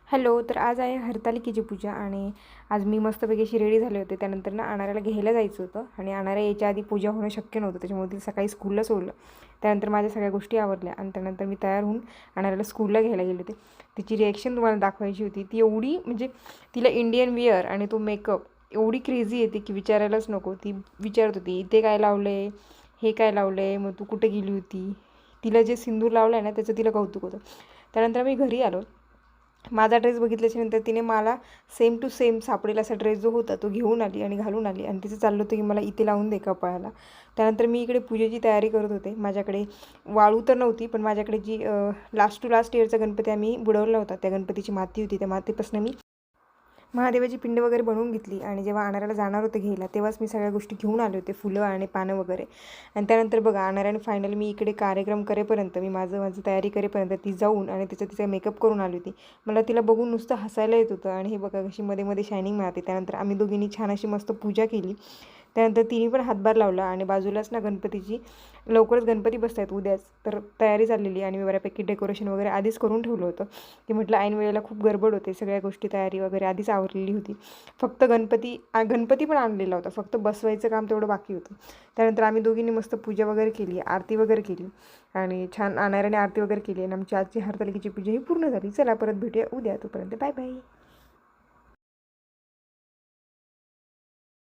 Hello. तर आज आहे हरतालिकेची पूजा आणि आज मी मस्तपैकी अशी रेडी झाले होते. त्यानंतर ना आणाऱ्याला घ्यायला जायचं होतं आणि आणाऱ्या यायच्या आधी पूजा होणं शक्य नव्हतं, त्याच्यामुळे तिला सकाळी स्कूलला सोडलं. त्यानंतर माझ्या सगळ्या गोष्टी आवरल्या आणि त्यानंतर मी तयार होऊन आणाऱ्याला स्कूलला घ्यायला गेले होते. तिची रिॲक्शन तुम्हाला दाखवायची होती. ती एवढी म्हणजे तिला इंडियन वेअर आणि तो मेकअप एवढी क्रेझी येते की विचारायलाच नको. ती विचारत होती, इथे काय लावलं आहे, हे काय लावलं आहे, मग तू कुठे गेली होती. तिला जे सिंदूर लावलं आहे ना त्याचं तिला कौतुक होतं. त्यानंतर मी घरी आलो. माझा ड्रेस बघितल्याच्यानंतर तिने मला सेम टू सेम सापडेल असा ड्रेस जो होता तो घेऊन आली आणि घालून आली आणि तिचं चाललं होतं की मला इथे लावून दे कपाळाला. त्यानंतर मी इकडे पूजेची तयारी करत होते. माझ्याकडे वाळू तर नव्हती, पण माझ्याकडे जी लास्ट टू लास्ट इयरचा गणपती आम्ही बुडवला होता, त्या गणपतीची माती होती. त्या मातीपासून मी महादेवाची पिंड वगैरे बनवून घेतली आणि जेव्हा आणाऱ्याला जाणार होते घ्यायला तेव्हाच मी सगळ्या गोष्टी घेऊन आले होते, फुलं आणि पानं वगैरे. आणि त्यानंतर बघा आणाऱ्याने फायनली मी इकडे कार्यक्रम करेपर्यंत मी माझं तयारी करेपर्यंत ती जाऊन आणि तिचा मेकअप करून आली होती. मला तिला बघून नुसतं हसायला येत होतं आणि हे बघा कशी मध्ये मध्ये शायनिंग मारते. त्यानंतर आम्ही दोघींनी छान अशी मस्त पूजा केली. त्यानंतर तिने पण हातभार लावला आणि बाजूलाच ना गणपतीची लवकरच गणपती बसत आहेत उद्याच, तर तयारी चाललेली आणि मी बऱ्यापैकी डेकोरेशन वगैरे आधीच करून ठेवलं होतं की म्हटलं ऐन वेळेला खूप गडबड होते, सगळ्या गोष्टी तयारी वगैरे आधीच आवरलेली होती. फक्त गणपती पण आणलेला होता, फक्त बसवायचं काम तेवढं बाकी होतं. त्यानंतर आम्ही दोघींनी मस्त पूजा वगैरे केली, आरती वगैरे केली आणि छान आणाऱ्याने आरती वगैरे केली आणि आमची आजची हरतालिकेची पूजा ही पूर्ण झाली. चला परत भेटूया उद्या, तोपर्यंत बाय बाय.